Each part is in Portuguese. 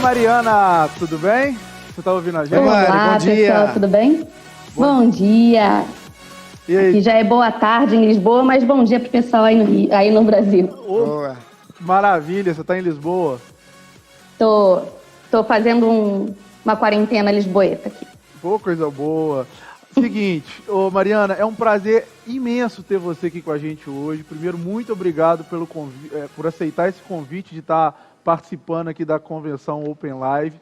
Mariana, tudo bem? Você tá ouvindo a gente? Olá, bom dia. pessoal, tudo bem? Bom dia. E aí? Aqui já é boa tarde em Lisboa, mas bom dia pro pessoal aí no Rio, aí no Brasil. Boa. Maravilha, você tá em Lisboa? Tô fazendo uma quarentena lisboeta aqui. Pô, coisa boa. Seguinte, Mariana, é um prazer imenso ter você aqui com a gente hoje. Primeiro, muito obrigado por aceitar esse convite de estar participando aqui da convenção Open Live.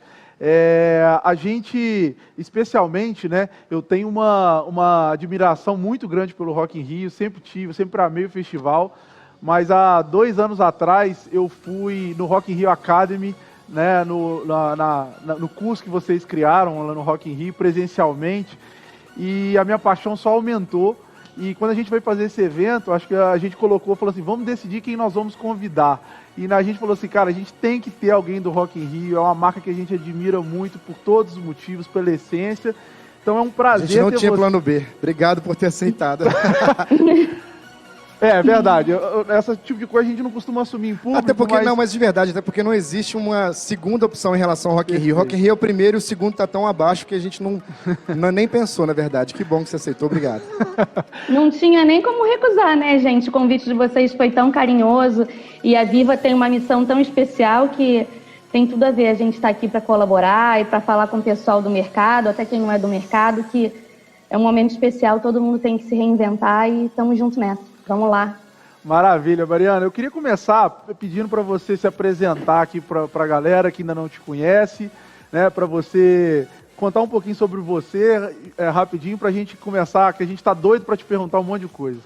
A gente, especialmente, né, eu tenho uma admiração muito grande pelo Rock in Rio, sempre amei o festival, mas há 2 anos atrás eu fui no Rock in Rio Academy, né, no curso que vocês criaram lá no Rock in Rio, presencialmente, e a minha paixão só aumentou. E quando a gente vai fazer esse evento, acho que a gente falou assim, vamos decidir quem nós vamos convidar. E a gente falou assim, cara, a gente tem que ter alguém do Rock in Rio, é uma marca que a gente admira muito por todos os motivos, pela essência. Então é um prazer ter você. A gente não tinha plano B. Obrigado por ter aceitado. É verdade. Esse tipo de coisa a gente não costuma assumir em público. Até porque, mas de verdade, até porque não existe uma segunda opção em relação ao Rock in Rio. Rock in Rio é o primeiro e o segundo tá tão abaixo que a gente não nem pensou, na verdade. Que bom que você aceitou, obrigado. Não tinha nem como recusar, né, gente? O convite de vocês foi tão carinhoso e a Viva tem uma missão tão especial que tem tudo a ver. A gente está aqui para colaborar e para falar com o pessoal do mercado, até quem não é do mercado, que é um momento especial, todo mundo tem que se reinventar e estamos juntos nessa. Vamos lá. Maravilha, Mariana. Eu queria começar pedindo para você se apresentar aqui para a galera que ainda não te conhece, né? Para você contar um pouquinho sobre você, rapidinho, para a gente começar, que a gente está doido para te perguntar um monte de coisa.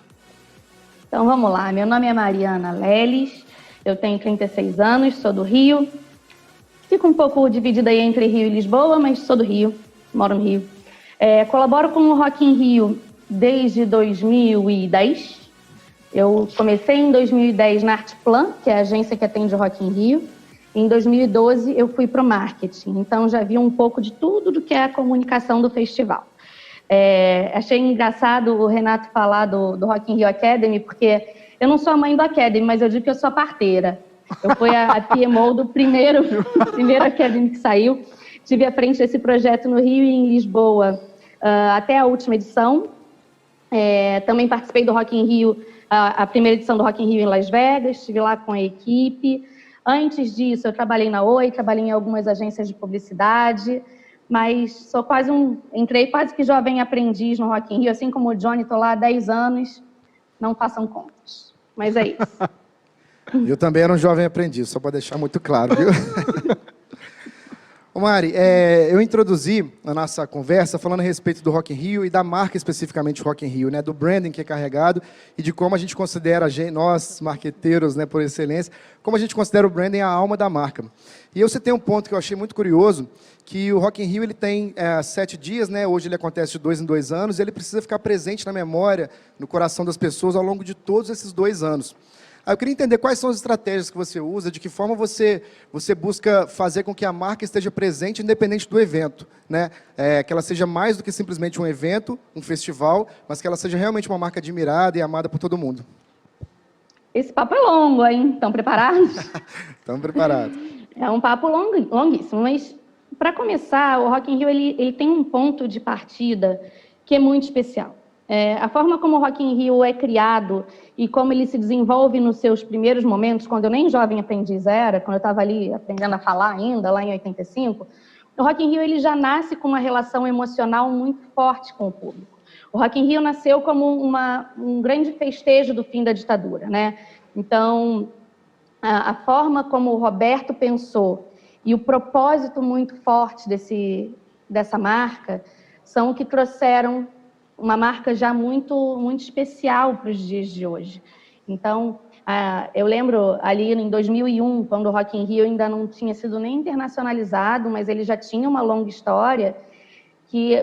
Então vamos lá. Meu nome é Mariana Leles, eu tenho 36 anos, sou do Rio. Fico um pouco dividida aí entre Rio e Lisboa, mas sou do Rio, moro no Rio. Colaboro com o Rock in Rio desde 2010. Eu comecei em 2010 na Artplan, que é a agência que atende o Rock in Rio. Em 2012 eu fui para o marketing, então já vi um pouco de tudo do que é a comunicação do festival. Achei engraçado o Renato falar do Rock in Rio Academy, porque eu não sou a mãe do Academy, mas eu digo que eu sou a parteira. Eu fui a PMO do primeiro Academy que saiu. Tive à frente desse projeto no Rio e em Lisboa até a última edição. Também participei do Rock in Rio, a primeira edição do Rock in Rio em Las Vegas, estive lá com a equipe. Antes disso, eu trabalhei na Oi, trabalhei em algumas agências de publicidade, mas entrei quase que jovem aprendiz no Rock in Rio, assim como o Johnny, estou lá há 10 anos, não façam contas, mas é isso. Eu também era um jovem aprendiz, só para deixar muito claro, viu? Ô Mari, eu introduzi na nossa conversa falando a respeito do Rock in Rio e da marca especificamente Rock in Rio, né, do branding que é carregado e de como a gente considera, nós marqueteiros, né, por excelência, como a gente considera o branding a alma da marca. E eu citei um ponto que eu achei muito curioso, que o Rock in Rio ele tem 7 dias, né, hoje ele acontece de 2 em 2 anos, e ele precisa ficar presente na memória, no coração das pessoas ao longo de todos esses 2 anos. Eu queria entender quais são as estratégias que você usa, de que forma você busca fazer com que a marca esteja presente independente do evento, né? Que ela seja mais do que simplesmente um evento, um festival, mas que ela seja realmente uma marca admirada e amada por todo mundo. Esse papo é longo, hein? Estão preparados? Estamos preparados. É um papo longuíssimo, mas para começar, o Rock in Rio ele tem um ponto de partida que é muito especial. A forma como o Rock in Rio é criado e como ele se desenvolve nos seus primeiros momentos, quando eu nem jovem aprendiz era, quando eu estava ali aprendendo a falar ainda, lá em 85, o Rock in Rio ele já nasce com uma relação emocional muito forte com o público. O Rock in Rio nasceu como um grande festejo do fim da ditadura, né? Então, a forma como o Roberto pensou e o propósito muito forte dessa marca são o que trouxeram uma marca já muito, muito especial para os dias de hoje. Então, eu lembro ali em 2001, quando o Rock in Rio ainda não tinha sido nem internacionalizado, mas ele já tinha uma longa história, que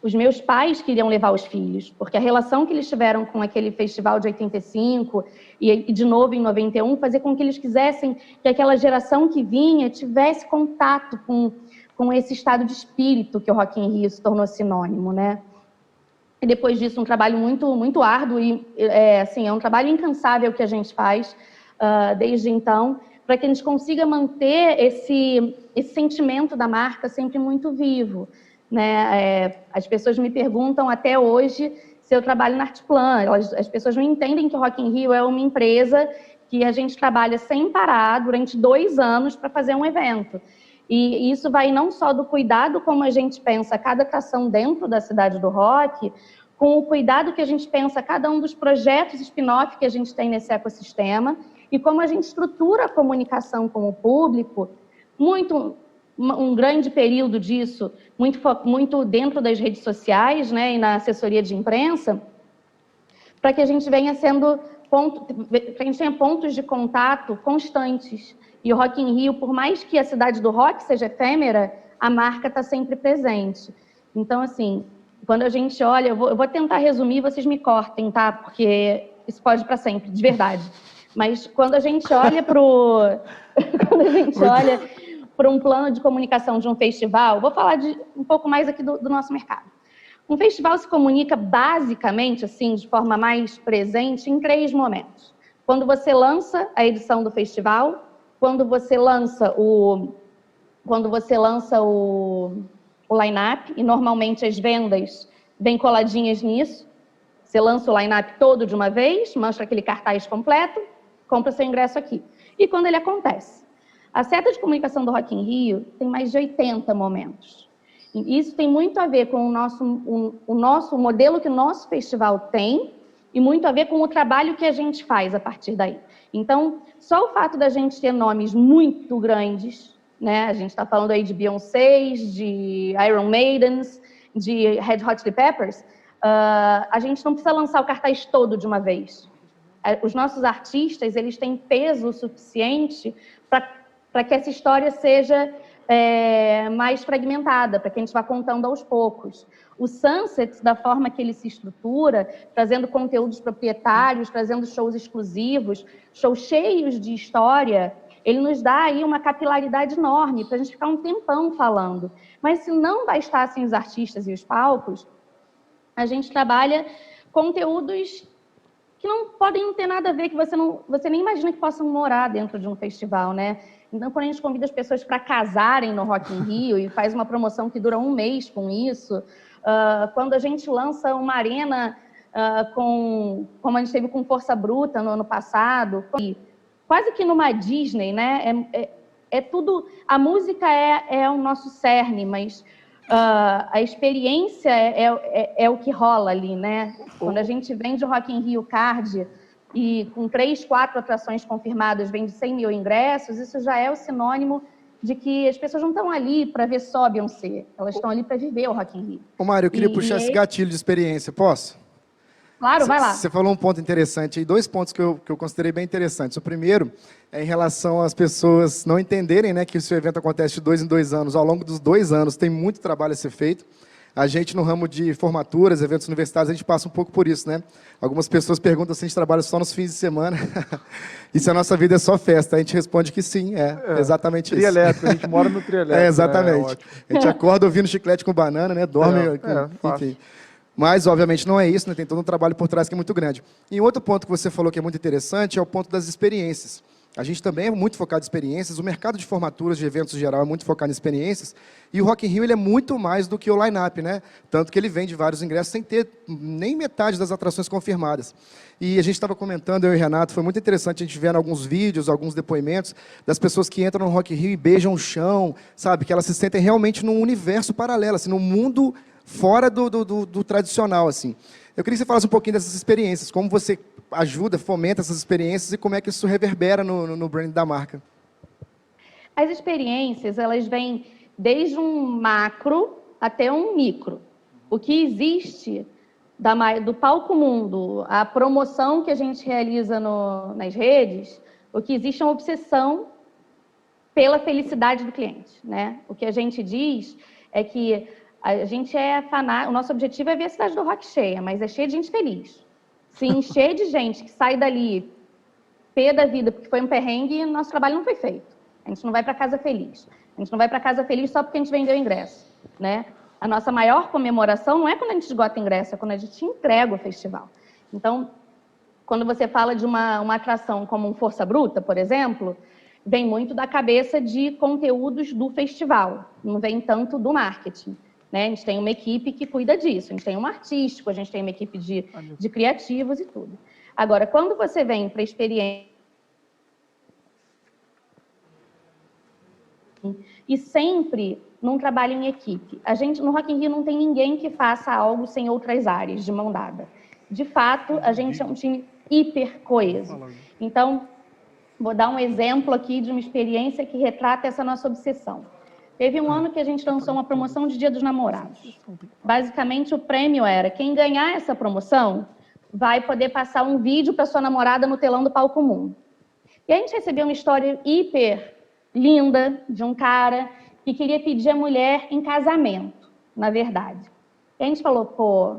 os meus pais queriam levar os filhos, porque a relação que eles tiveram com aquele festival de 85 e de novo em 91, fazia com que eles quisessem que aquela geração que vinha tivesse contato com esse estado de espírito que o Rock in Rio se tornou sinônimo, né? E depois disso, um trabalho muito, muito árduo e, assim, é um trabalho incansável que a gente faz desde então, para que a gente consiga manter esse sentimento da marca sempre muito vivo, né? As pessoas me perguntam até hoje se eu trabalho na Artplan. As pessoas não entendem que o Rock in Rio é uma empresa que a gente trabalha sem parar durante 2 anos para fazer um evento. E isso vai não só do cuidado como a gente pensa cada atração dentro da cidade do rock, com o cuidado que a gente pensa cada um dos projetos spin-off que a gente tem nesse ecossistema e como a gente estrutura a comunicação com o público, um grande período disso, muito dentro das redes sociais, né, e na assessoria de imprensa, para que a gente venha que a gente tenha pontos de contato constantes. E o Rock in Rio, por mais que a cidade do rock seja efêmera, a marca está sempre presente. Então, assim, quando a gente olha, eu vou tentar resumir, vocês me cortem, tá? Porque isso pode para sempre, de verdade. Mas quando a gente olha para um plano de comunicação de um festival, vou falar um pouco mais aqui do nosso mercado. Um festival se comunica basicamente, assim, de forma mais presente, em 3 momentos. Quando você lança a edição do festival, quando você lança o line-up, e normalmente as vendas vêm coladinhas nisso. Você lança o line-up todo de uma vez, mostra aquele cartaz completo, compra seu ingresso aqui. E quando ele acontece? A seta de comunicação do Rock in Rio tem mais de 80 momentos. E isso tem muito a ver com o modelo que o nosso festival tem e muito a ver com o trabalho que a gente faz a partir daí. Então, só o fato da gente ter nomes muito grandes, né? A gente está falando aí de Beyoncé, de Iron Maidens, de Red Hot Chili Peppers, a gente não precisa lançar o cartaz todo de uma vez. Os nossos artistas, eles têm peso suficiente para que essa história seja mais fragmentada, para que a gente vá contando aos poucos. O Sunset, da forma que ele se estrutura, trazendo conteúdos proprietários, trazendo shows exclusivos, shows cheios de história, ele nos dá aí uma capilaridade enorme para a gente ficar um tempão falando. Mas se não bastassem os artistas e os palcos, a gente trabalha conteúdos que não podem ter nada a ver, que você nem imagina que possam morar dentro de um festival, né? Então, quando a gente convida as pessoas para casarem no Rock in Rio e faz uma promoção que dura 1 mês com isso, quando a gente lança uma arena como a gente teve com Força Bruta no ano passado, quase que numa Disney, né? É tudo. A música é o nosso cerne, mas a experiência é o que rola ali, né? Quando a gente vende o Rock in Rio Card e com 3, 4 atrações confirmadas vende 100 mil ingressos, isso já é o sinônimo de que as pessoas não estão ali para ver só Beyoncé, elas estão ali para viver o Rock in Rio. Ô, Mário, eu queria puxar esse gatilho de experiência, posso? Claro, vai lá. Você falou um ponto interessante, e 2 pontos que eu considerei bem interessantes. O primeiro é em relação às pessoas não entenderem, né, que o seu evento acontece de 2 em 2 anos. Ao longo dos 2 anos tem muito trabalho a ser feito. A gente, no ramo de formaturas, eventos universitários, a gente passa um pouco por isso, né? Algumas pessoas perguntam se a gente trabalha só nos fins de semana e se a nossa vida é só festa. A gente responde que sim, exatamente isso. Trio elétrico, a gente mora no trio elétrico. Exatamente. A gente acorda ouvindo chiclete com banana, né? Dorme, enfim. Mas, obviamente, não é isso, né? Tem todo um trabalho por trás que é muito grande. E um outro ponto que você falou que é muito interessante é o ponto das experiências. A gente também é muito focado em experiências, o mercado de formaturas, de eventos em geral, é muito focado em experiências, e o Rock in Rio ele é muito mais do que o line-up, né? Tanto que ele vende vários ingressos sem ter nem metade das atrações confirmadas. E a gente estava comentando, eu e o Renato, foi muito interessante a gente ver alguns vídeos, alguns depoimentos das pessoas que entram no Rock in Rio e beijam o chão, sabe? Que elas se sentem realmente num universo paralelo, assim, num mundo fora do tradicional, assim. Eu queria que você falasse um pouquinho dessas experiências, como você ajuda, fomenta essas experiências e como é que isso reverbera no brand da marca. As experiências, elas vêm desde um macro até um micro. O que existe do palco mundo, a promoção que a gente realiza nas redes, o que existe é uma obsessão pela felicidade do cliente, né? O que a gente diz é que a gente o nosso objetivo é ver a cidade do rock cheia, mas é cheia de gente feliz. Se encher de gente que sai dali pé da vida porque foi um perrengue, nosso trabalho não foi feito. A gente não vai para casa feliz. A gente não vai para casa feliz só porque a gente vendeu ingresso, né? A nossa maior comemoração não é quando a gente esgota ingresso, é quando a gente entrega o festival. Então, quando você fala de uma atração como um Força Bruta, por exemplo, vem muito da cabeça de conteúdos do festival, não vem tanto do marketing. Né? A gente tem uma equipe que cuida disso, a gente tem um artístico, a gente tem uma equipe de criativos e tudo. Agora, quando você vem para a experiência e sempre num trabalho em equipe, a gente no Rock in Rio não tem ninguém que faça algo sem outras áreas de mão dada. De fato, a gente é um time hiper coeso. Então, vou dar um exemplo aqui de uma experiência que retrata essa nossa obsessão. Teve um ano que a gente lançou uma promoção de Dia dos Namorados. Basicamente, o prêmio era quem ganhar essa promoção vai poder passar um vídeo para sua namorada no telão do Palco Mundo. E a gente recebeu uma história hiper linda de um cara que queria pedir a mulher em casamento, na verdade. E a gente falou, pô,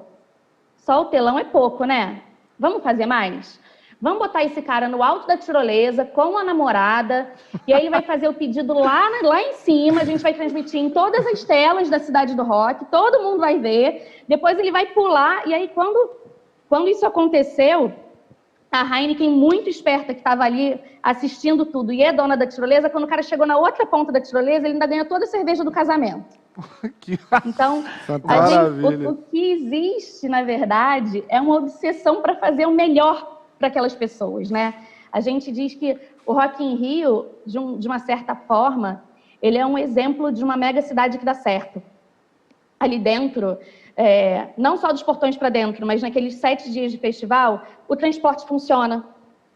só o telão é pouco, né? Vamos fazer mais? Vamos botar esse cara no alto da tirolesa, com a namorada, e aí ele vai fazer o pedido lá em cima, a gente vai transmitir em todas as telas da Cidade do Rock, todo mundo vai ver, depois ele vai pular, e aí quando isso aconteceu, a Heineken, muito esperta, que estava ali assistindo tudo, e é dona da tirolesa, quando o cara chegou na outra ponta da tirolesa, ele ainda ganhou toda a cerveja do casamento. Então, o que existe, na verdade, é uma obsessão para fazer o melhor para aquelas pessoas, né? A gente diz que o Rock in Rio, de uma certa forma, ele é um exemplo de uma mega cidade que dá certo. Ali dentro, não só dos portões para dentro, mas naqueles 7 dias de festival, o transporte funciona.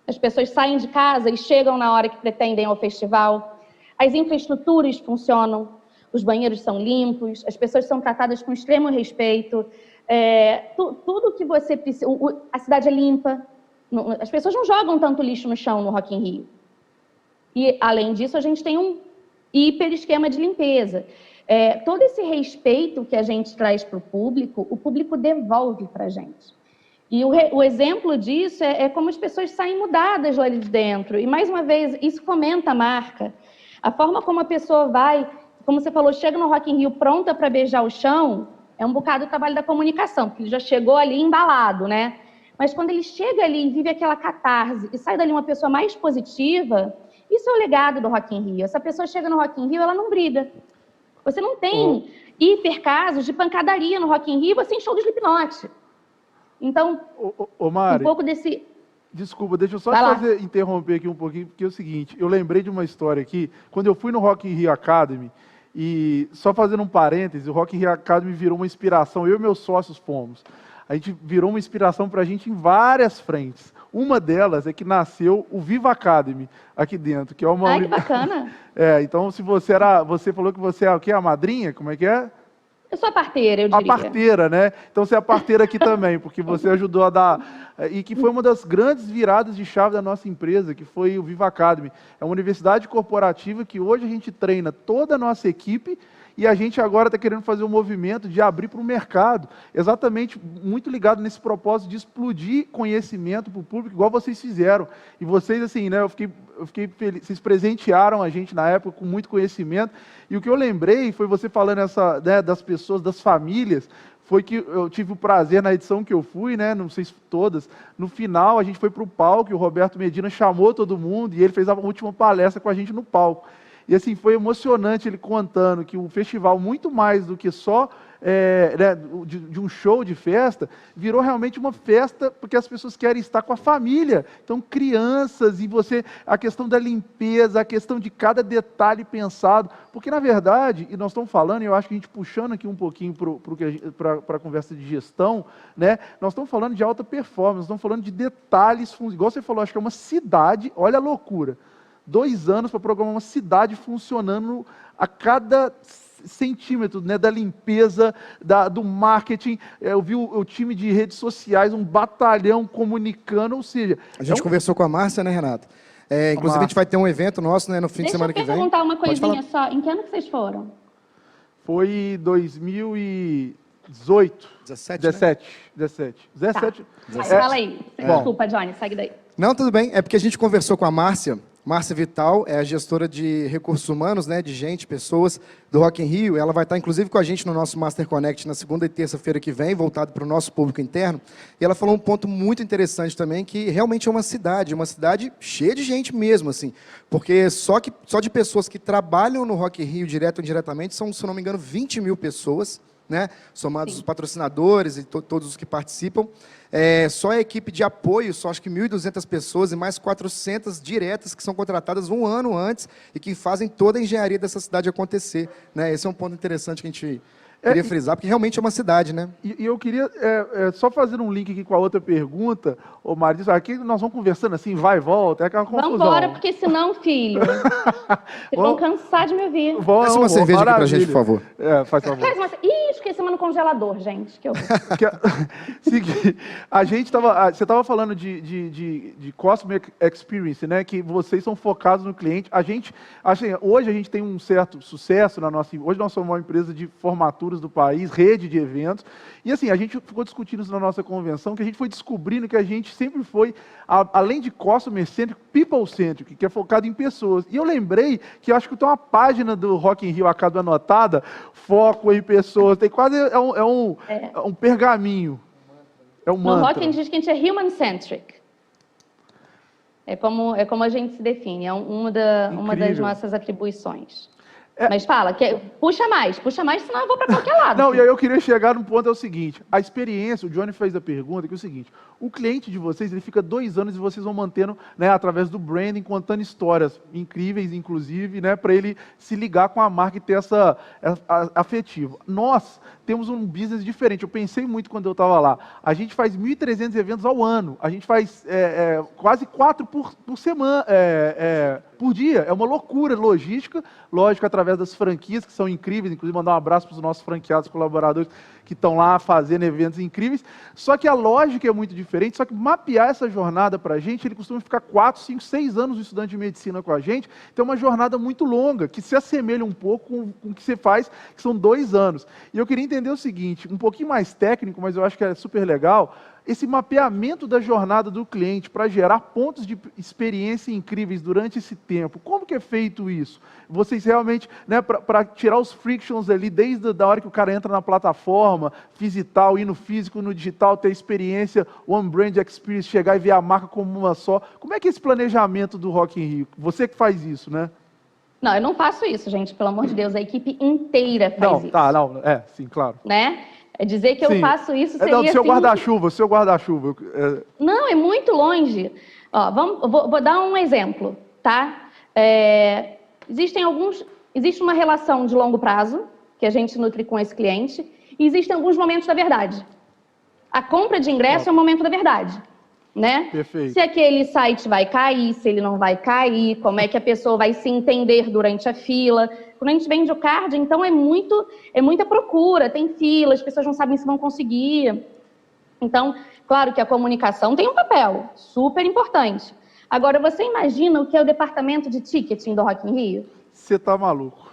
As pessoas saem de casa e chegam na hora que pretendem ao festival. As infraestruturas funcionam, os banheiros são limpos, as pessoas são tratadas com extremo respeito. Tudo que você precisa... A cidade é limpa. As pessoas não jogam tanto lixo no chão no Rock in Rio. E, além disso, a gente tem um hiper esquema de limpeza. Todo esse respeito que a gente traz para o público devolve para a gente. E o exemplo disso é como as pessoas saem mudadas lá de dentro. E, mais uma vez, isso fomenta a marca. A forma como a pessoa vai, como você falou, chega no Rock in Rio pronta para beijar o chão, é um bocado do trabalho da comunicação, porque ele já chegou ali embalado, né? Mas quando ele chega ali e vive aquela catarse e sai dali uma pessoa mais positiva, isso é o legado do Rock in Rio. Essa pessoa chega no Rock in Rio, ela não briga. Você não tem hiper casos de pancadaria no Rock in Rio, você em show do Slipknot. Então, Mari, um pouco desse... Desculpa, deixa eu só interromper aqui um pouquinho, porque é o seguinte, eu lembrei de uma história aqui, quando eu fui no Rock in Rio Academy, e só fazendo um parêntese, o Rock in Rio Academy virou uma inspiração, eu e meus sócios fomos. A gente virou uma inspiração para a gente em várias frentes. Uma delas é que nasceu o Viva Academy aqui dentro, que é uma... Ai, que bacana! Então se você falou que você é o quê? A madrinha? Como é que é? Eu sou a parteira, eu diria. A parteira, né? Então você é a parteira aqui também, porque você ajudou a dar... E que foi uma das grandes viradas de chave da nossa empresa, que foi o Viva Academy. É uma universidade corporativa que hoje a gente treina toda a nossa equipe e a gente agora está querendo fazer um movimento de abrir para o mercado, exatamente muito ligado nesse propósito de explodir conhecimento para o público, igual vocês fizeram. E vocês, assim, né, eu fiquei feliz, vocês presentearam a gente na época com muito conhecimento. E o que eu lembrei foi você falando das pessoas, das famílias, foi que eu tive o prazer na edição que eu fui, né, não sei se todas, no final a gente foi para o palco e o Roberto Medina chamou todo mundo e ele fez a última palestra com a gente no palco. E assim, foi emocionante ele contando que o festival, muito mais do que só de um show de festa, virou realmente uma festa porque as pessoas querem estar com a família. Então, crianças, e a questão da limpeza, a questão de cada detalhe pensado. Porque, na verdade, e nós estamos falando, e eu acho que a gente puxando aqui um pouquinho para a conversa de gestão, né? Nós estamos falando de alta performance, nós estamos falando de detalhes, igual você falou, acho que é uma cidade, olha a loucura. 2 anos para programar uma cidade funcionando a cada centímetro, né, da limpeza, do marketing. Eu vi o time de redes sociais, um batalhão comunicando, ou seja... A gente conversou com a Márcia, né, Renato? Inclusive, a gente vai ter um evento nosso, né, no fim de semana que vem. Deixa eu perguntar uma coisinha só. Em que ano que vocês foram? Foi 2018. 17. Fala aí. Desculpa, Johnny, segue daí. Não, tudo bem. É porque a gente conversou com a Márcia Márcia Vital é a gestora de recursos humanos, né, de gente, pessoas do Rock in Rio. Ela vai estar, inclusive, com a gente no nosso Master Connect na segunda e terça-feira que vem, voltado para o nosso público interno. E ela falou um ponto muito interessante também, que realmente é uma cidade cheia de gente mesmo, assim. Porque só de pessoas que trabalham no Rock in Rio, direto ou indiretamente, são, se eu não me engano, 20 mil pessoas, né, somados os patrocinadores e todos os que participam. Só a equipe de apoio, só acho que 1.200 pessoas e mais 400 diretas que são contratadas um ano antes e que fazem toda a engenharia dessa cidade acontecer, né? Esse é um ponto interessante que a gente queria frisar, porque realmente é uma cidade, né? E eu queria só fazer um link aqui com a outra pergunta, ô Mari, aqui nós vamos conversando assim, vai e volta, é aquela confusão. Vamos embora, porque senão, filho, vocês vão cansar de me ouvir. Peça uma cerveja aqui pra gente, por favor. Faz favor. Ih, esqueci uma no congelador, gente. Que eu... Você estava falando de Customer Experience, né? Que vocês são focados no cliente. Hoje a gente tem um certo sucesso hoje nós somos uma empresa de formatura do país, rede de eventos, e assim, a gente ficou discutindo isso na nossa convenção, que a gente foi descobrindo que a gente sempre foi, além de customer-centric, people-centric, que é focado em pessoas. E eu lembrei que eu acho que tem uma página do Rock in Rio acaba anotada, foco em pessoas, tem quase, um pergaminho. É um mantra. No Rock in Rio diz que a gente é human-centric. É como a gente se define, é uma das nossas atribuições. Mas fala, puxa mais, senão eu vou para qualquer lado. Não, e aí eu queria chegar num ponto, é o seguinte, a experiência, o Johnny fez a pergunta, que é o seguinte, o cliente de vocês, ele fica 2 anos e vocês vão mantendo, né, através do branding, contando histórias incríveis, inclusive, né, para ele se ligar com a marca e ter essa afetiva. Nós temos um business diferente, eu pensei muito quando eu estava lá, a gente faz 1.300 eventos ao ano, a gente faz quase 4 por semana, por dia, é uma loucura logística, lógico, através das franquias, que são incríveis, inclusive mandar um abraço para os nossos franqueados, colaboradores, que estão lá fazendo eventos incríveis, só que a lógica é muito diferente, só que mapear essa jornada para a gente, ele costuma ficar 4, 5, 6 anos de estudante de medicina com a gente, então é uma jornada muito longa, que se assemelha um pouco com o que você faz, que são 2 anos. E eu queria entender o seguinte, um pouquinho mais técnico, mas eu acho que é super legal, esse mapeamento da jornada do cliente para gerar pontos de experiência incríveis durante esse tempo. Como que é feito isso? Vocês realmente, né, para tirar os frictions ali, desde a hora que o cara entra na plataforma, digital, ir no físico, no digital, ter a experiência, One Brand Experience, chegar e ver a marca como uma só. Como é que é esse planejamento do Rock in Rio? Você que faz isso, né? Não, eu não faço isso, gente, pelo amor de Deus. A equipe inteira faz isso. Sim, claro. Né? Dizer que eu faço isso seria... do seu guarda-chuva, Não, é muito longe. Ó, vou dar um exemplo, tá? Existe uma relação de longo prazo, que a gente nutre com esse cliente, e existem alguns momentos da verdade. A compra de ingresso é o momento da verdade, né? Perfeito. Se aquele site vai cair, se ele não vai cair, como é que a pessoa vai se entender durante a fila. Quando a gente vende o card, então é muita procura, tem fila, as pessoas não sabem se vão conseguir. Então, claro que a comunicação tem um papel super importante. Agora, você imagina o que é o departamento de ticketing do Rock in Rio? Você tá maluco.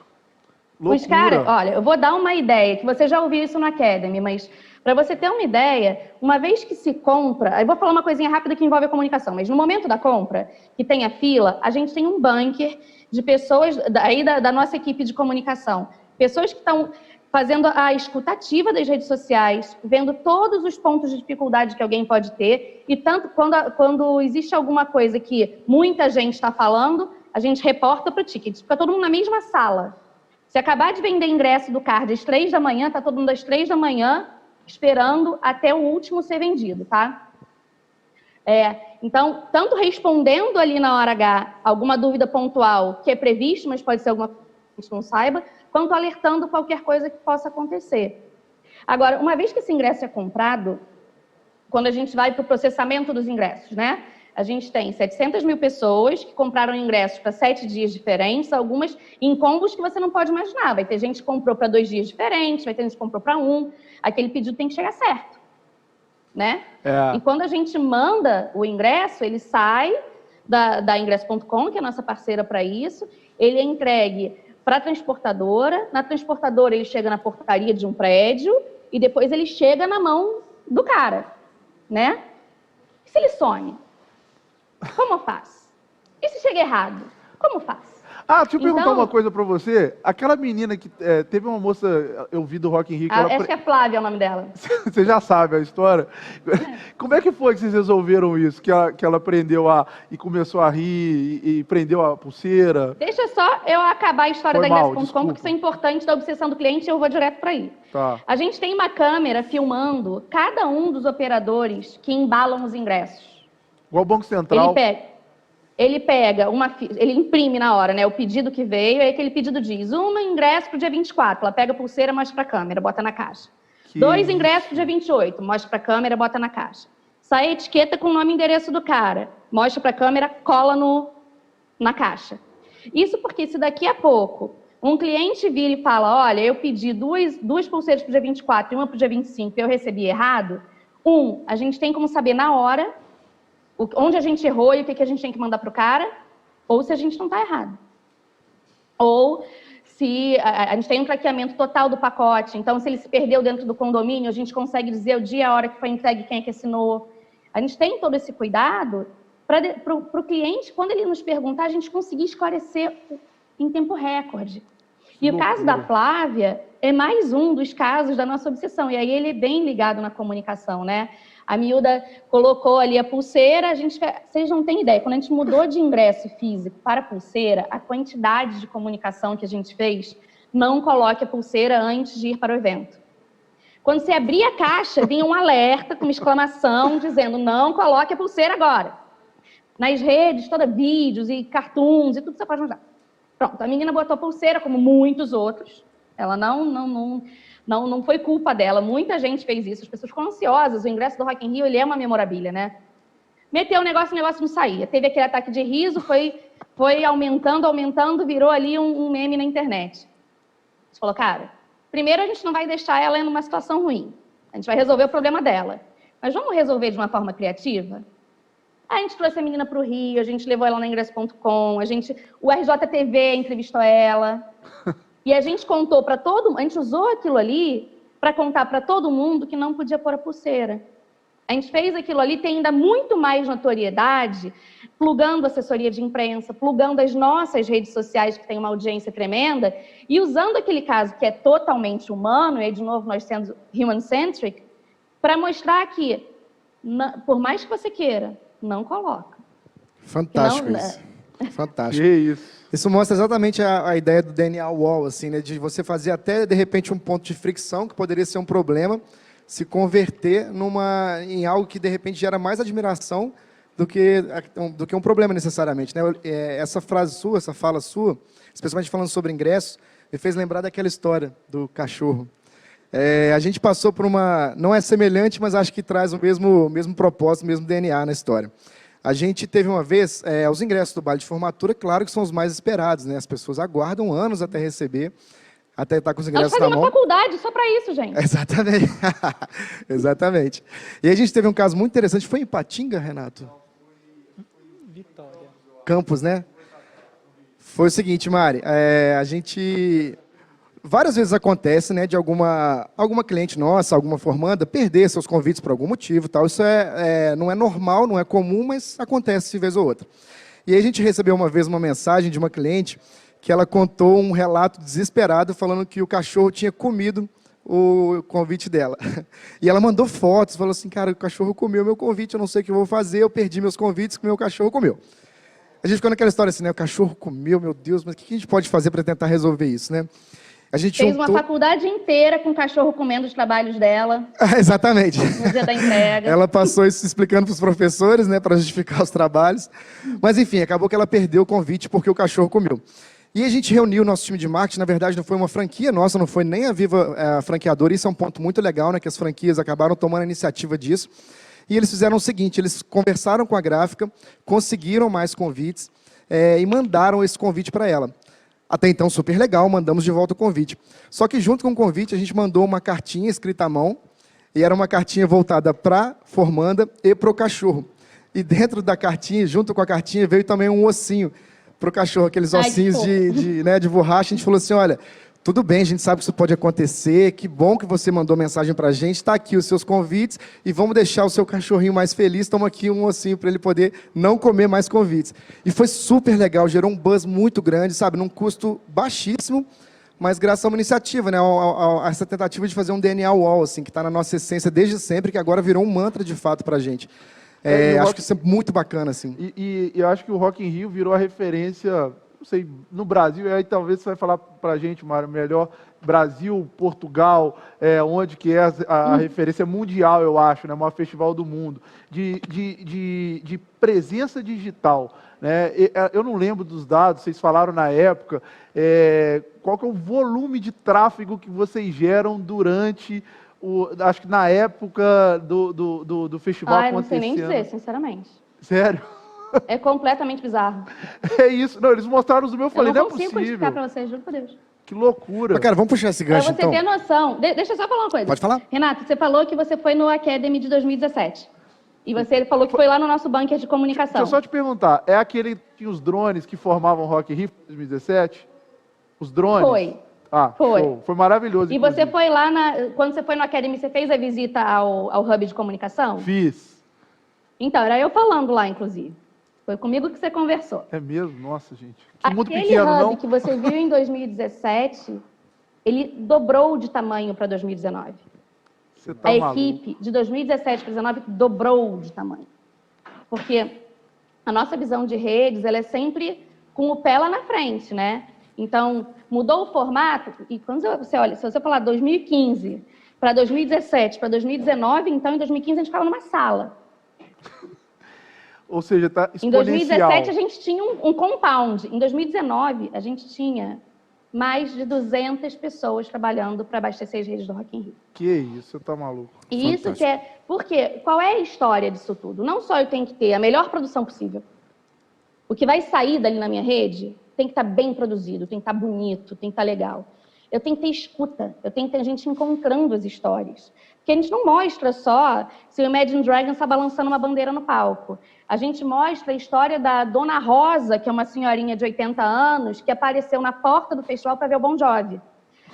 Loucura. Os caras, olha, eu vou dar uma ideia, que você já ouviu isso no Academy, mas para você ter uma ideia, uma vez que se compra, eu vou falar uma coisinha rápida que envolve a comunicação, mas no momento da compra, que tem a fila, a gente tem um bunker de pessoas aí da nossa equipe de comunicação, pessoas que estão fazendo a escutativa das redes sociais, vendo todos os pontos de dificuldade que alguém pode ter, e tanto quando existe alguma coisa que muita gente está falando, a gente reporta para o ticket, fica todo mundo na mesma sala. Se acabar de vender ingresso do card às 3 da manhã, está todo mundo às 3 da manhã, esperando até o último ser vendido, tá? Então, tanto respondendo ali na hora H alguma dúvida pontual que é previsto, mas pode ser alguma coisa que a gente não saiba, quanto alertando qualquer coisa que possa acontecer. Agora, uma vez que esse ingresso é comprado, quando a gente vai para o processamento dos ingressos, né? A gente tem 700 mil pessoas que compraram ingressos para 7 dias diferentes, algumas em combos que você não pode imaginar. Vai ter gente que comprou para 2 dias diferentes, vai ter gente que comprou para 1. Aquele pedido tem que chegar certo, né? E quando a gente manda o ingresso, ele sai da ingresso.com, que é a nossa parceira para isso, ele é entregue para a transportadora, na transportadora ele chega na portaria de um prédio e depois ele chega na mão do cara, né? E se ele some? Como eu faço? E se chega errado, como faz? Ah, deixa eu perguntar Então- uma coisa pra você. Aquela menina que teve uma moça, eu vi do Rock in Rio, que ela Acho que é Flávia o nome dela. Você já sabe a história. Como é que foi que vocês resolveram isso? Que ela aprendeu e começou a rir e prendeu a pulseira? Deixa só eu acabar a história Foi da mal, Ingresso.com, desculpa. porque isso é importante da obsessão do cliente e eu vou direto para aí. Tá. A gente tem uma câmera filmando cada um dos operadores que embalam os ingressos. Igual o Banco Central. Ele pega ele imprime na hora, né, o pedido que veio, aí aquele pedido diz, ingresso para o dia 24, ela pega a pulseira, mostra para a câmera, bota na caixa. 2 ingressos para o dia 28, mostra para a câmera, bota na caixa. Sai a etiqueta com o nome e endereço do cara, mostra para a câmera, cola na caixa. Isso porque se daqui a pouco um cliente vira e fala, olha, eu pedi duas pulseiras para o dia 24 e uma para o dia 25 e eu recebi errado, a gente tem como saber na hora onde a gente errou e o que a gente tem que mandar para o cara, ou se a gente não está errado. Ou se a gente tem um traqueamento total do pacote, então se ele se perdeu dentro do condomínio, a gente consegue dizer o dia e a hora que foi entregue, quem é que assinou. A gente tem todo esse cuidado para o cliente, quando ele nos perguntar, a gente conseguir esclarecer em tempo recorde. E o caso da Flávia é mais um dos casos da nossa obsessão, e aí ele é bem ligado na comunicação, né? A miúda colocou ali a pulseira, vocês não têm ideia, quando a gente mudou de ingresso físico para pulseira, a quantidade de comunicação que a gente fez, não coloque a pulseira antes de ir para o evento. Quando você abria a caixa, vinha um alerta com uma exclamação dizendo, não coloque a pulseira agora. Nas redes, vídeos e cartoons e tudo que você pode usar. Pronto, a menina botou a pulseira, como muitos outros, ela não foi culpa dela, muita gente fez isso, as pessoas ficam ansiosas, o ingresso do Rock in Rio, ele é uma memorabilia, né? Meteu o negócio não saía, teve aquele ataque de riso, foi aumentando, virou ali um meme na internet. A gente falou, cara, primeiro a gente não vai deixar ela numa situação ruim, a gente vai resolver o problema dela, mas vamos resolver de uma forma criativa? A gente trouxe a menina para o Rio, a gente levou ela na Ingresso.com, o RJTV entrevistou ela... E a gente contou para a gente usou aquilo ali para contar para todo mundo que não podia pôr a pulseira. A gente fez aquilo ali ter ainda muito mais notoriedade, plugando assessoria de imprensa, plugando as nossas redes sociais, que tem uma audiência tremenda, e usando aquele caso que é totalmente humano, e aí, de novo, nós sendo human-centric, para mostrar que, por mais que você queira, não coloca. Fantástico isso. Fantástico. Que isso. Isso mostra exatamente a ideia do DNA Wall, assim, né, de você fazer até, de repente, um ponto de fricção, que poderia ser um problema, se converter em algo que, de repente, gera mais admiração do que um problema, necessariamente. Né? Essa frase sua, essa fala sua, especialmente falando sobre ingressos, me fez lembrar daquela história do cachorro. A gente passou por não é semelhante, mas acho que traz o mesmo propósito, o mesmo DNA na história. A gente teve uma vez, os ingressos do baile de formatura, claro que são os mais esperados, né? As pessoas aguardam anos até receber, até estar com os ingressos na mão. Nós fazemos faculdade só para isso, gente. Exatamente. Exatamente. E a gente teve um caso muito interessante, foi em Ipatinga, Renato? Vitória. Campos, né? Foi o seguinte, Mari, várias vezes acontece, né, de alguma cliente nossa, alguma formanda, perder seus convites por algum motivo, tal. Isso não é normal, não é comum, mas acontece de vez ou outra. E aí a gente recebeu uma vez uma mensagem de uma cliente que ela contou um relato desesperado falando que o cachorro tinha comido o convite dela. E ela mandou fotos, falou assim, cara, o cachorro comeu meu convite, eu não sei o que eu vou fazer, eu perdi meus convites, que meu cachorro comeu. A gente ficou naquela história assim, né, o cachorro comeu, meu Deus, mas o que a gente pode fazer para tentar resolver isso, né? A gente fez uma faculdade inteira com o cachorro comendo os trabalhos dela. Exatamente. No dia da entrega. Ela passou isso explicando para os professores, né, para justificar os trabalhos. Mas, enfim, acabou que ela perdeu o convite porque o cachorro comeu. E a gente reuniu o nosso time de marketing. Na verdade, não foi uma franquia nossa, não foi nem a Viva franqueadora. Isso é um ponto muito legal, né, que as franquias acabaram tomando a iniciativa disso. E eles fizeram o seguinte, eles conversaram com a gráfica, conseguiram mais convites e mandaram esse convite para ela. Até então, super legal, mandamos de volta o convite. Só que junto com o convite, a gente mandou uma cartinha escrita à mão, e era uma cartinha voltada para a formanda e para o cachorro. E dentro da cartinha, junto com a cartinha, veio também um ossinho para o cachorro, aqueles ossinhos de borracha. A gente falou assim, olha, Tudo bem, a gente sabe que isso pode acontecer. Que bom que você mandou mensagem pra gente. Está aqui os seus convites e vamos deixar o seu cachorrinho mais feliz. Toma aqui um ossinho para ele poder não comer mais convites. E foi super legal, gerou um buzz muito grande, sabe? Num custo baixíssimo, mas graças a uma iniciativa, né? A essa tentativa de fazer um DNA Wall, assim, que está na nossa essência desde sempre, que agora virou um mantra de fato pra gente. Acho que isso é muito bacana, assim. E eu acho que o Rock in Rio virou a referência, não sei, no Brasil, e aí talvez você vai falar pra gente, Mário, melhor, Brasil, Portugal, onde que é a referência mundial, eu acho, né, o maior festival do mundo, de presença digital. Né? Eu não lembro dos dados, vocês falaram na época, qual que é o volume de tráfego que vocês geram durante... acho que na época do festival eu não sei nem acontecendo. dizer, sinceramente. Sério? É completamente bizarro. É isso. Não, eles mostraram os meus, eu falei, não é consigo possível. explicar pra vocês, juro por Deus. Que loucura. Mas, cara, vamos puxar esse Pra gancho, você então. ter noção. Deixa eu só falar uma coisa. Pode falar. Renato, você falou que você foi no Academy de 2017. E você falou que foi lá no nosso bunker de comunicação. Deixa eu só te perguntar, é aquele que tinha os drones que formavam o Rock in Rio em 2017? Os drones? Foi. Foi. Show. Foi maravilhoso. E inclusive. você foi lá, quando você foi no Academy, você fez a visita ao hub de comunicação? Fiz. Então, era eu falando lá, inclusive. Foi comigo que você conversou. É mesmo? Nossa, gente. Que muito Aquele pequeno, hub não? que você viu em 2017, ele dobrou de tamanho para 2019. Você tá A maluco. equipe de 2017 para 2019 dobrou de tamanho. Porque a nossa visão de redes, ela é sempre com o pé lá na frente, né? Então, mudou o formato, e quando você olha, se você falar 2015 para 2017 para 2019, então em 2015 a gente ficava numa sala. Ou seja, está Em exponencial. 2017 a gente tinha um compound. Em 2019 a gente tinha mais de 200 pessoas trabalhando para abastecer as redes do Rock in Rio. Que isso, você tá maluco. E isso que é... Porque qual é a história disso tudo? Não só eu tenho que ter a melhor produção possível. O que vai sair dali na minha rede tem que estar bem produzido, tem que estar bonito, tem que estar legal. Eu tenho que ter escuta, eu tenho que ter gente encontrando as histórias. Porque a gente não mostra só se o Imagine Dragons está balançando uma bandeira no palco. A gente mostra a história da Dona Rosa, que é uma senhorinha de 80 anos, que apareceu na porta do festival para ver o Bon Jovi.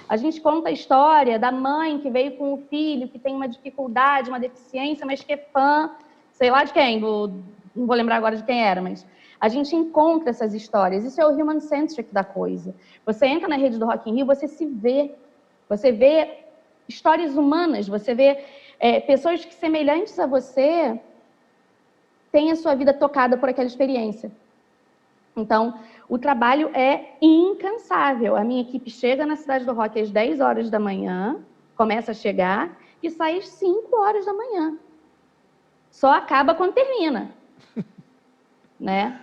A gente conta a história da mãe que veio com o filho, que tem uma dificuldade, uma deficiência, mas que é fã, sei lá de quem, não vou lembrar agora de quem era, mas a gente encontra essas histórias. Isso é o human-centric da coisa. Você entra na rede do Rock in Rio, você se vê. Você vê histórias humanas, você vê pessoas que, semelhantes a você, têm a sua vida tocada por aquela experiência. Então, o trabalho é incansável. A minha equipe chega na Cidade do Rock às 10 horas da manhã, começa a chegar, e sai às 5 horas da manhã. Só acaba quando termina. Né?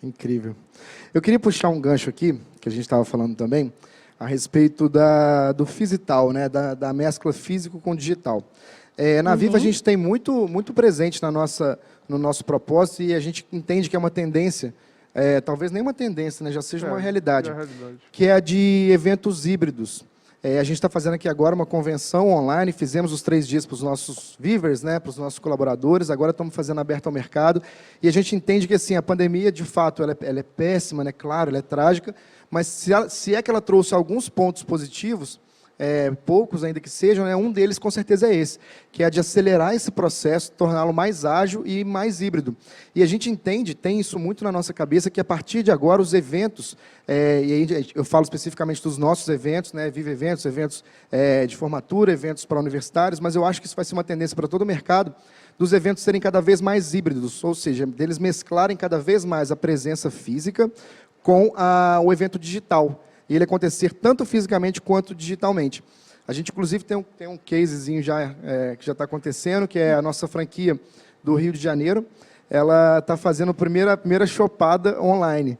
Incrível. Eu queria puxar um gancho aqui, que a gente estava falando também, a respeito do Physital, né? da mescla físico com digital. Na Viva, a gente tem muito presente no nosso propósito, e a gente entende que é uma tendência, talvez nem uma tendência, né? Já seja uma realidade, que é a de eventos híbridos. A gente está fazendo aqui agora uma convenção online, fizemos os 3 dias para os nossos Vivers, né, para os nossos colaboradores, agora estamos fazendo aberto ao mercado, e a gente entende que assim, a pandemia, de fato, ela é péssima, né, claro, ela é trágica, mas se é que ela trouxe alguns pontos positivos, poucos ainda que sejam, né, um deles com certeza é esse, que é de acelerar esse processo, torná-lo mais ágil e mais híbrido. E a gente entende, tem isso muito na nossa cabeça, que a partir de agora os eventos, e aí eu falo especificamente dos nossos eventos, né, Viva Eventos, eventos de formatura, eventos para universitários, mas eu acho que isso vai ser uma tendência para todo o mercado, dos eventos serem cada vez mais híbridos, ou seja, deles mesclarem cada vez mais a presença física com o evento digital, e ele acontecer tanto fisicamente quanto digitalmente. A gente, inclusive, tem um casezinho já, que já está acontecendo, que é a nossa franquia do Rio de Janeiro. Ela está fazendo a primeira chopada online,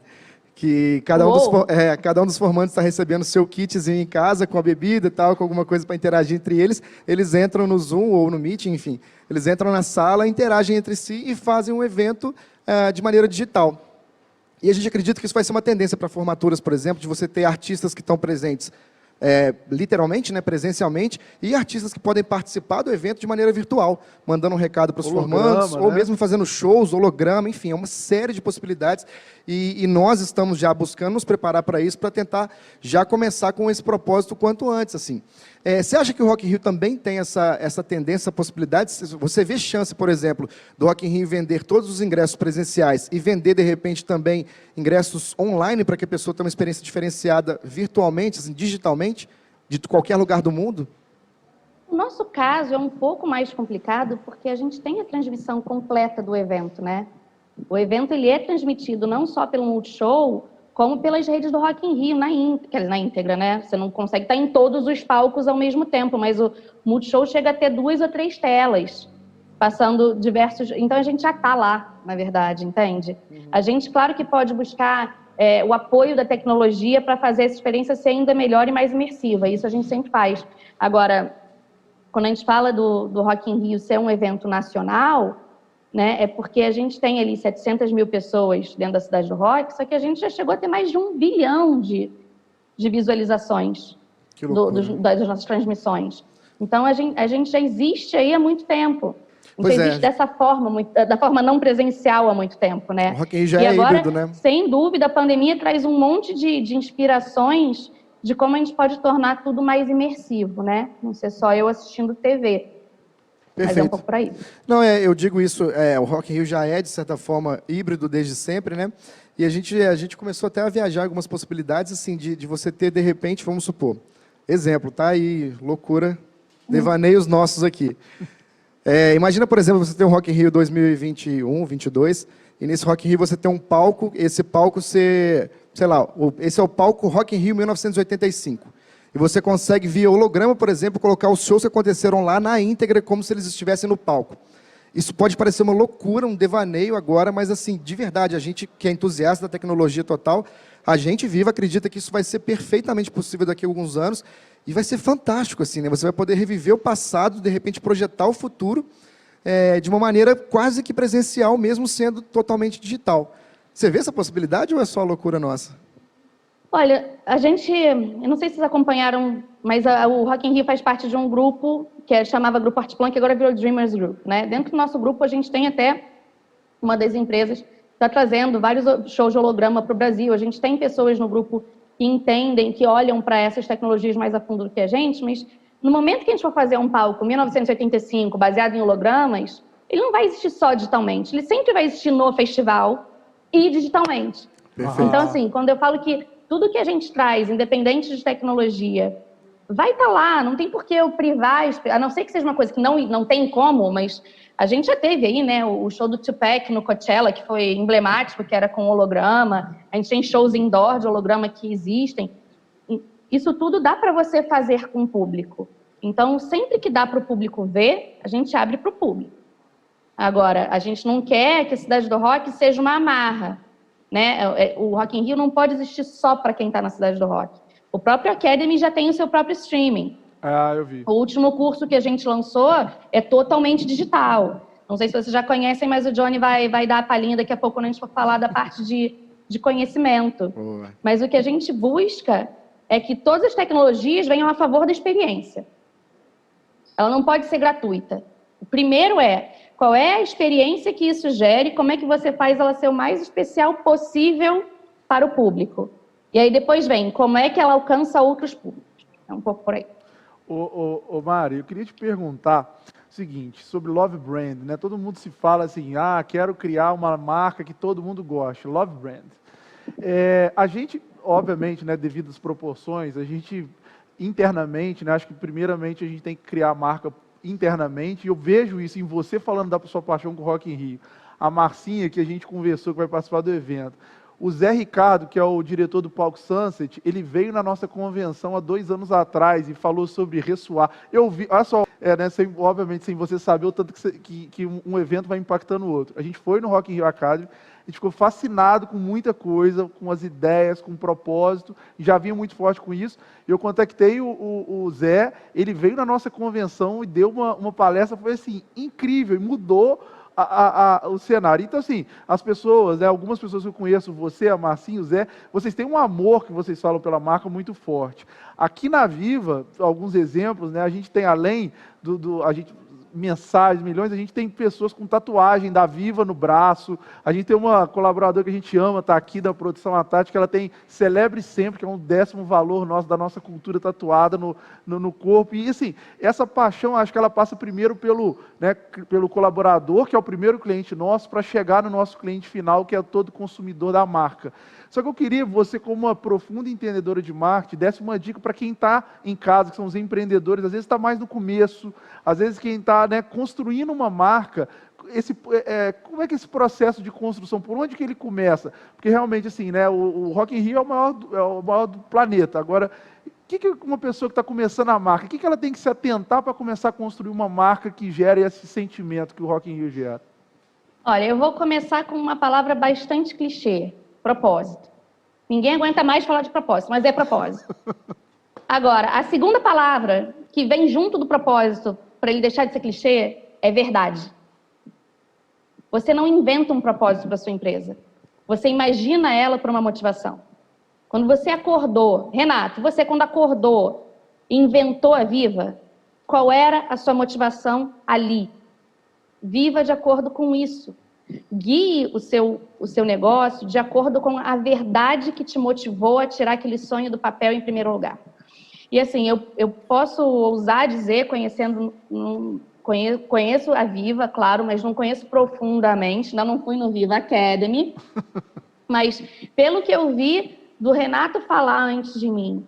que cada um dos formandos está recebendo seu kitzinho em casa, com a bebida e tal, com alguma coisa para interagir entre eles. Eles entram no Zoom ou no Meet, enfim. Eles entram na sala, interagem entre si e fazem um evento de maneira digital. E a gente acredita que isso vai ser uma tendência para formaturas, por exemplo, de você ter artistas que estão presentes literalmente, né, presencialmente, e artistas que podem participar do evento de maneira virtual, mandando um recado para os formandos, ou né? mesmo fazendo shows, holograma, enfim, é uma série de possibilidades, e nós estamos já buscando nos preparar para isso, para tentar já começar com esse propósito quanto antes, assim. Você acha que o Rock in Rio também tem essa tendência, essa possibilidade? Você vê chance, por exemplo, do Rock in Rio vender todos os ingressos presenciais e vender, de repente, também ingressos online para que a pessoa tenha uma experiência diferenciada virtualmente, assim, digitalmente, de qualquer lugar do mundo? O nosso caso é um pouco mais complicado porque a gente tem a transmissão completa do evento, né? O evento ele é transmitido não só pelo Multishow, como pelas redes do Rock in Rio, na íntegra, né? Você não consegue estar em todos os palcos ao mesmo tempo, mas o Multishow chega a ter 2 ou 3 telas, passando diversos... Então, a gente já está lá, na verdade, entende? A gente, claro que pode buscar o apoio da tecnologia para fazer essa experiência ser ainda melhor e mais imersiva. Isso a gente sempre faz. Agora, quando a gente fala do Rock in Rio ser um evento nacional, né, é porque a gente tem ali 700 mil pessoas dentro da cidade do rock, só que a gente já chegou a ter mais de 1 bilhão de visualizações das nossas transmissões. Então, a gente já existe aí há muito tempo. A gente existe dessa forma, da forma não presencial há muito tempo, né? O Rock in Rio já e é agora, híbrido, né? Sem dúvida, a pandemia traz um monte de inspirações de como a gente pode tornar tudo mais imersivo, né? Não ser só eu assistindo TV. Perfeito. Mas é um pouco por aí. Não, eu digo isso, o Rock in Rio já é, de certa forma, híbrido desde sempre, né? E a gente começou até a viajar algumas possibilidades, assim, de você ter, de repente, vamos supor, exemplo, tá aí, loucura, devaneios nossos aqui. Imagina, por exemplo, você tem um Rock in Rio 2021, 22, e nesse Rock in Rio você tem um palco, esse palco ser, sei lá, esse é o palco Rock in Rio 1985. E você consegue, via holograma, por exemplo, colocar os shows que aconteceram lá na íntegra, como se eles estivessem no palco. Isso pode parecer uma loucura, um devaneio agora, mas, assim, de verdade, a gente que é entusiasta da tecnologia total, a gente vive, acredita que isso vai ser perfeitamente possível daqui a alguns anos, e vai ser fantástico, assim, né? Você vai poder reviver o passado, de repente projetar o futuro, de uma maneira quase que presencial, mesmo sendo totalmente digital. Você vê essa possibilidade ou é só loucura nossa? Olha, eu não sei se vocês acompanharam, mas o Rock in Rio faz parte de um grupo que chamava Grupo Art Plan, que agora virou Dreamers Group, né? Dentro do nosso grupo, a gente tem até uma das empresas que está trazendo vários shows de holograma para o Brasil. A gente tem pessoas no grupo que entendem, que olham para essas tecnologias mais a fundo do que a gente, mas no momento que a gente for fazer um palco 1985, baseado em hologramas, ele não vai existir só digitalmente, ele sempre vai existir no festival e digitalmente. Perfeito. Então, assim, quando eu falo que tudo que a gente traz, independente de tecnologia, vai estar lá, não tem por que eu privar, a não ser que seja uma coisa que não tem como, mas a gente já teve aí, né, o show do Tupac no Coachella, que foi emblemático, que era com holograma, a gente tem shows indoor de holograma que existem. Isso tudo dá para você fazer com o público. Então, sempre que dá para o público ver, a gente abre para o público. Agora, a gente não quer que a Cidade do Rock seja uma amarra, né? O Rock in Rio não pode existir só para quem está na Cidade do Rock. O próprio Academy já tem o seu próprio streaming. Ah, eu vi. O último curso que a gente lançou é totalmente digital. Não sei se vocês já conhecem, mas o Johnny vai dar a palhinha daqui a pouco quando a gente for falar da parte de conhecimento. Boa. Mas o que a gente busca é que todas as tecnologias venham a favor da experiência. Ela não pode ser gratuita. O primeiro qual é a experiência que isso gera e como é que você faz ela ser o mais especial possível para o público. E aí depois vem, como é que ela alcança outros públicos. É um pouco por aí. Ô Mari, eu queria te perguntar o seguinte, sobre Love Brand, né? Todo mundo se fala assim, quero criar uma marca que todo mundo goste, Love Brand. A gente, obviamente, né, devido às proporções, a gente internamente, né, acho que primeiramente a gente tem que criar a marca internamente, e eu vejo isso em você falando da sua paixão com o Rock in Rio, a Marcinha, que a gente conversou, que vai participar do evento, o Zé Ricardo, que é o diretor do Palco Sunset, ele veio na nossa convenção há 2 anos atrás e falou sobre ressoar. Eu vi, olha só, obviamente sem você saber o tanto que um evento vai impactando o outro. A gente foi no Rock in Rio Academy, a gente ficou fascinado com muita coisa, com as ideias, com o propósito, já vinha muito forte com isso. Eu contactei o Zé, ele veio na nossa convenção e deu uma palestra, foi assim, incrível, e mudou o cenário. Então, assim, as pessoas, né, algumas pessoas que eu conheço, você, a Marcinho, o Zé, vocês têm um amor que vocês falam pela marca muito forte. Aqui na Viva, alguns exemplos, né, a gente tem além mensagens, milhões, a gente tem pessoas com tatuagem da Viva no braço, a gente tem uma colaboradora que a gente ama, está aqui da produção, a Tati, que ela tem Celebre Sempre, que é um 10º valor nosso, da nossa cultura tatuada no corpo, e assim, essa paixão, acho que ela passa primeiro pelo colaborador, que é o primeiro cliente nosso, para chegar no nosso cliente final, que é todo consumidor da marca. Só que eu queria, você como uma profunda entendedora de marketing, desse uma dica para quem está em casa, que são os empreendedores, às vezes está mais no começo, às vezes quem está construindo uma marca, como é que esse processo de construção, por onde que ele começa? Porque realmente, assim, né, o Rock in Rio é o maior do planeta. Agora, o que uma pessoa que está começando a marca, o que ela tem que se atentar para começar a construir uma marca que gere esse sentimento que o Rock in Rio gera? Olha, eu vou começar com uma palavra bastante clichê. Propósito. Ninguém aguenta mais falar de propósito, mas é propósito. Agora, a segunda palavra que vem junto do propósito, para ele deixar de ser clichê, é verdade. Você não inventa um propósito para sua empresa. Você imagina ela para uma motivação. Quando você acordou, Renato, você quando acordou e inventou a Viva, qual era a sua motivação ali? Viva de acordo com isso. Guie o seu negócio de acordo com a verdade que te motivou a tirar aquele sonho do papel em primeiro lugar. E assim, eu posso ousar dizer, conheço a Viva, claro, mas não conheço profundamente, ainda não fui no Viva Academy, mas pelo que eu vi do Renato falar antes de mim,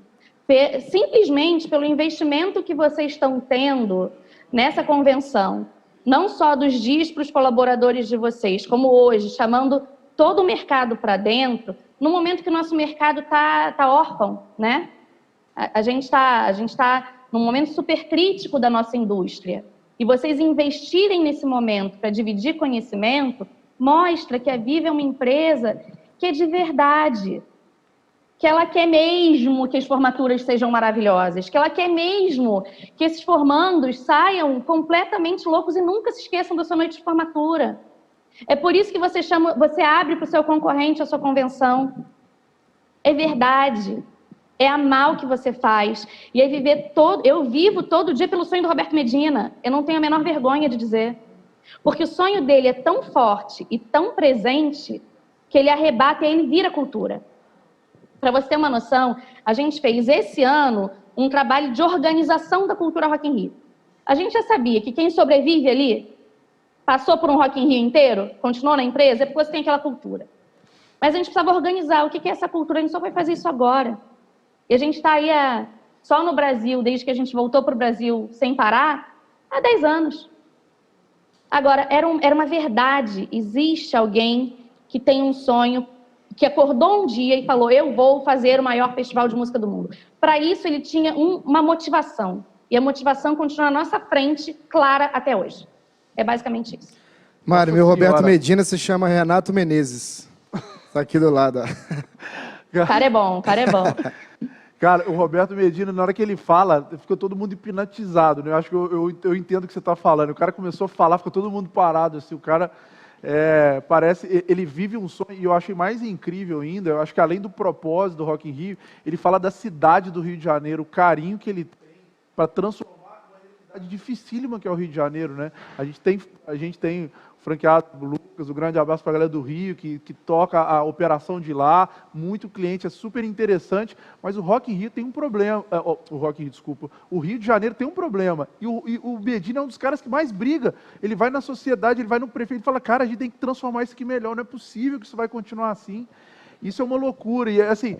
simplesmente pelo investimento que vocês estão tendo nessa convenção, não só dos dias para os colaboradores de vocês, como hoje, chamando todo o mercado para dentro, no momento que o nosso mercado tá órfão, né? A gente está num momento super crítico da nossa indústria. E vocês investirem nesse momento para dividir conhecimento, mostra que a Viva é uma empresa que é de verdade, que ela quer mesmo que as formaturas sejam maravilhosas, que ela quer mesmo que esses formandos saiam completamente loucos e nunca se esqueçam da sua noite de formatura. É por isso que você abre para o seu concorrente a sua convenção. É verdade. É amar o que você faz. E é eu vivo todo dia pelo sonho do Roberto Medina. Eu não tenho a menor vergonha de dizer. Porque o sonho dele é tão forte e tão presente que ele arrebata e ele vira cultura. Para você ter uma noção, a gente fez esse ano um trabalho de organização da cultura Rock in Rio. A gente já sabia que quem sobrevive ali, passou por um Rock in Rio inteiro, continuou na empresa, é porque você tem aquela cultura. Mas a gente precisava organizar o que é essa cultura, a gente só vai fazer isso agora. E a gente está aí só no Brasil, desde que a gente voltou para o Brasil sem parar, há 10 anos. Agora, era uma verdade, existe alguém que tem um sonho, que acordou um dia e falou, eu vou fazer o maior festival de música do mundo. Para isso, ele tinha uma motivação. E a motivação continua na nossa frente, clara até hoje. É basicamente isso. Mário, meu Roberto Medina se chama Renato Menezes. Está aqui do lado. O cara é bom, o cara é bom. Cara, o Roberto Medina, na hora que ele fala, ficou todo mundo hipnotizado, né? Eu acho que eu entendo o que você está falando. O cara começou a falar, ficou todo mundo parado, assim, o cara... parece, ele vive um sonho, e eu achei mais incrível ainda, eu acho que além do propósito do Rock in Rio, ele fala da cidade do Rio de Janeiro, o carinho que ele tem para transformar uma realidade dificílima que é o Rio de Janeiro, né? A gente tem o franqueado Lucas, um grande abraço para a galera do Rio, que toca a operação de lá, muito cliente, é super interessante, mas o Rock in Rio tem um problema, o Rio de Janeiro tem um problema, e o Medina é um dos caras que mais briga, ele vai na sociedade, ele vai no prefeito e fala, cara, a gente tem que transformar isso aqui melhor, não é possível que isso vai continuar assim. Isso é uma loucura, e assim,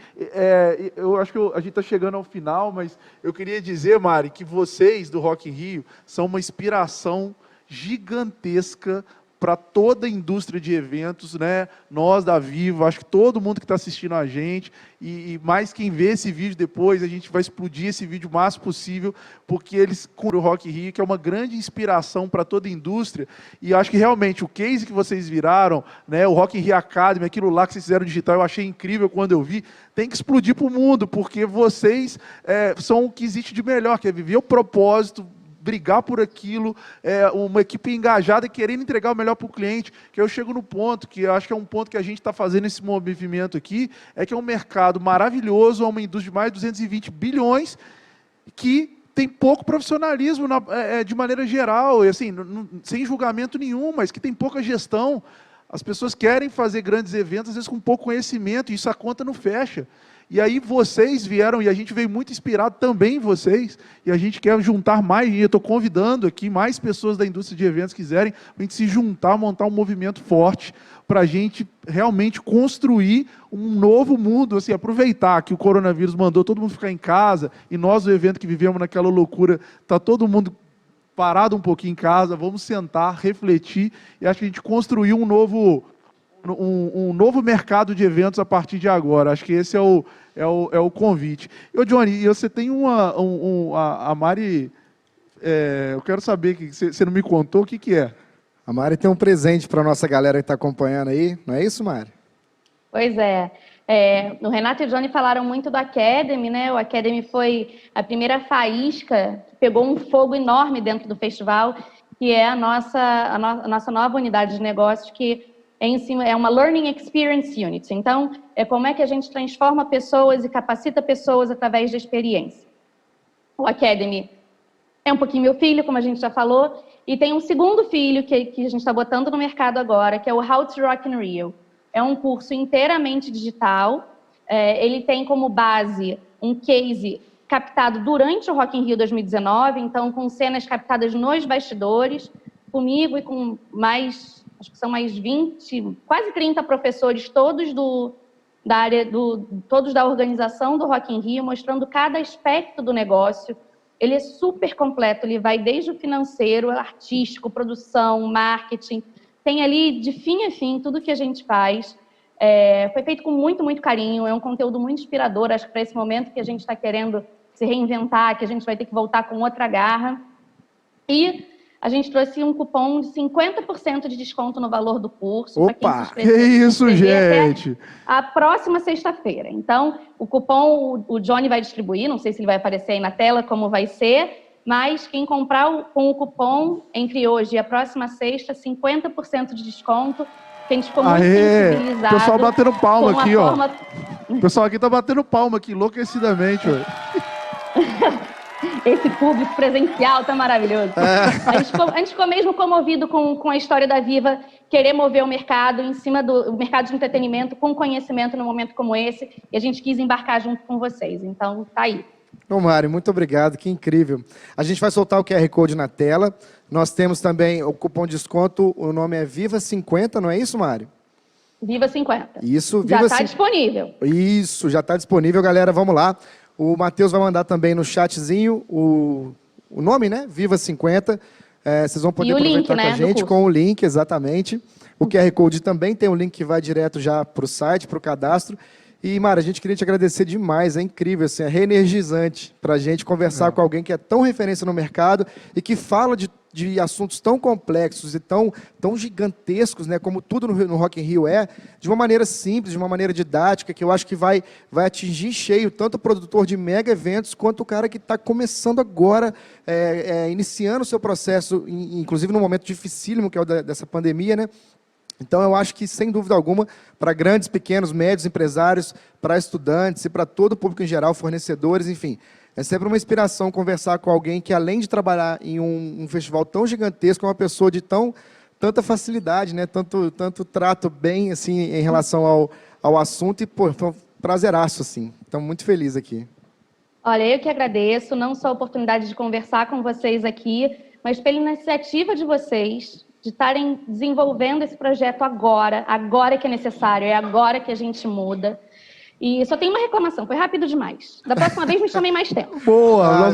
eu acho que a gente está chegando ao final, mas eu queria dizer, Mari, que vocês do Rock in Rio são uma inspiração gigantesca para toda a indústria de eventos, né? Nós da Viva, acho que todo mundo que está assistindo a gente, e mais quem vê esse vídeo depois, a gente vai explodir esse vídeo o máximo possível, porque eles com o Rock in Rio, que é uma grande inspiração para toda a indústria, e acho que realmente o case que vocês viraram, né? O Rock in Rio Academy, aquilo lá que vocês fizeram digital, eu achei incrível quando eu vi, tem que explodir para o mundo, porque vocês são o que existe de melhor, que é viver o propósito brigar por aquilo, uma equipe engajada e querendo entregar o melhor para o cliente, que eu chego no ponto, que eu acho que é um ponto que a gente está fazendo esse movimento aqui, é que é um mercado maravilhoso, é uma indústria de mais de 220 bilhões, que tem pouco profissionalismo de maneira geral, e, assim, sem julgamento nenhum, mas que tem pouca gestão. As pessoas querem fazer grandes eventos, às vezes com pouco conhecimento, e isso a conta não fecha. E aí vocês vieram, e a gente veio muito inspirado também em vocês, e a gente quer juntar mais, e eu estou convidando aqui mais pessoas da indústria de eventos que quiserem, para a gente se juntar, montar um movimento forte, para a gente realmente construir um novo mundo, assim, aproveitar que o coronavírus mandou todo mundo ficar em casa, e nós, o evento que vivemos naquela loucura, está todo mundo parado um pouquinho em casa, vamos sentar, refletir, e acho que a gente construiu um novo mercado de eventos a partir de agora. Acho que esse é o convite. E, ô Johnny, você tem a Mari, eu quero saber, que você não me contou, o que é? A Mari tem um presente para a nossa galera que está acompanhando aí, não é isso, Mari? Pois é. O Renato e o Johnny falaram muito do Academy, né? O Academy foi a primeira faísca que pegou um fogo enorme dentro do festival, que é a nossa nova unidade de negócios, que é uma Learning Experience Unit. Então, como é que a gente transforma pessoas e capacita pessoas através da experiência. O Academy é um pouquinho meu filho, como a gente já falou, e tem um segundo filho que a gente está botando no mercado agora, que é o How to Rock in Rio. É um curso inteiramente digital. Ele tem como base um case captado durante o Rock in Rio 2019, então com cenas captadas nos bastidores, comigo e com acho que são mais 20, quase 30 professores, todos todos da organização do Rock in Rio, mostrando cada aspecto do negócio. Ele é super completo, ele vai desde o financeiro, artístico, produção, marketing, tem ali de fim a fim tudo que a gente faz. Foi feito com muito, muito carinho, é um conteúdo muito inspirador, acho que para esse momento que a gente está querendo se reinventar, que a gente vai ter que voltar com outra garra. E a gente trouxe um cupom de 50% de desconto no valor do curso. Opa, que isso, gente! A próxima sexta-feira. Então, o cupom o Johnny vai distribuir, não sei se ele vai aparecer aí na tela como vai ser, mas quem comprar com o cupom entre hoje e a próxima sexta, 50% de desconto, que a gente ficou muito sensibilizado. O pessoal batendo palma aqui, ó. Forma... O pessoal aqui tá batendo palma aqui, enlouquecidamente, ó. Esse público presencial tá maravilhoso. A gente ficou mesmo comovido com a história da Viva, querer mover o mercado em cima do mercado de entretenimento, com conhecimento num momento como esse, e a gente quis embarcar junto com vocês. Então, tá aí. Ô, Mari, muito obrigado, que incrível. A gente vai soltar o QR Code na tela. Nós temos também o cupom de desconto, o nome é Viva50, não é isso, Mari? Viva50. Isso, Viva já está disponível. Isso, já está disponível, galera, vamos lá. O Matheus vai mandar também no chatzinho o nome, né? Viva50. Vocês vão poder aproveitar link, com a gente com o link, exatamente. O QR Code também tem um link que vai direto já para o site, para o cadastro. E, Mara, a gente queria te agradecer demais, é incrível, assim, é reenergizante para a gente conversar com alguém que é tão referência no mercado e que fala de assuntos tão complexos e tão gigantescos, né, como tudo no Rock in Rio de uma maneira simples, de uma maneira didática, que eu acho que vai atingir cheio tanto o produtor de mega eventos quanto o cara que está começando agora, iniciando o seu processo, inclusive num momento dificílimo, que é o dessa pandemia, né? Então, eu acho que, sem dúvida alguma, para grandes, pequenos, médios empresários, para estudantes e para todo o público em geral, fornecedores, enfim, é sempre uma inspiração conversar com alguém que, além de trabalhar em um festival tão gigantesco, é uma pessoa de tanta facilidade, né? tanto trato bem assim, em relação ao assunto, e pô, foi um prazeraço, assim. Estamos muito felizes aqui. Olha, eu que agradeço, não só a oportunidade de conversar com vocês aqui, mas pela iniciativa de vocês, de estarem desenvolvendo esse projeto agora que é necessário, é agora que a gente muda. E só tem uma reclamação, foi rápido demais. Da próxima vez me chamem mais tempo. Boa!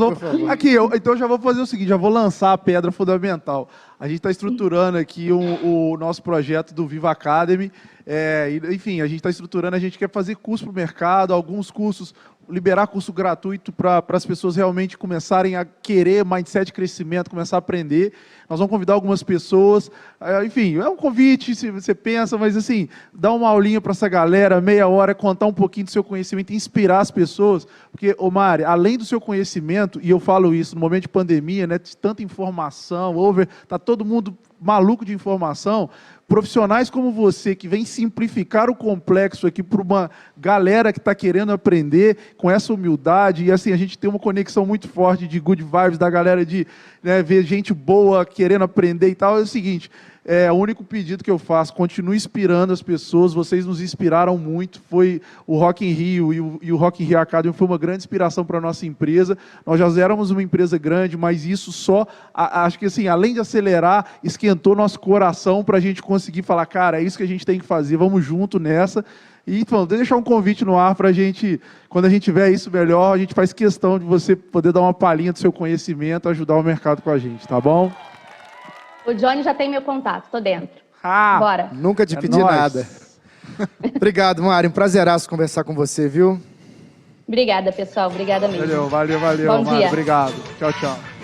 Aqui, então eu já vou fazer o seguinte, já vou lançar a pedra fundamental. A gente está estruturando aqui o nosso projeto do Viva Academy. Enfim, a gente está estruturando, a gente quer fazer curso para o mercado, alguns cursos liberar curso gratuito para as pessoas realmente começarem a querer mindset de crescimento, começar a aprender. Nós vamos convidar algumas pessoas. Enfim, é um convite, se você pensa, mas assim, dá uma aulinha para essa galera, meia hora, contar um pouquinho do seu conhecimento, inspirar as pessoas. Porque, ô Mari, além do seu conhecimento, e eu falo isso no momento de pandemia, né, de tanta informação, tá todo mundo maluco de informação, profissionais como você, que vem simplificar o complexo aqui para uma galera que está querendo aprender com essa humildade, e assim, a gente tem uma conexão muito forte de good vibes, da galera de, né, ver gente boa querendo aprender e tal. É o seguinte, o único pedido que eu faço, continue inspirando as pessoas, vocês nos inspiraram muito, foi o Rock in Rio e o Rock in Rio Academy foi uma grande inspiração para a nossa empresa. Nós já éramos uma empresa grande, mas isso só, acho que assim, além de acelerar, esquentou nosso coração para a gente conseguir falar, cara, é isso que a gente tem que fazer, vamos junto nessa. E, então, deixar um convite no ar para a gente, quando a gente tiver isso melhor, a gente faz questão de você poder dar uma palhinha do seu conhecimento, ajudar o mercado com a gente, tá bom? O Johnny já tem meu contato, tô dentro. Bora. Nunca te pedi nóis. nada. Obrigado, Mari. Um prazeraço conversar com você, viu? Obrigada, pessoal. Obrigada mesmo. Valeu, Bom Mari. dia. Obrigado. Tchau, tchau.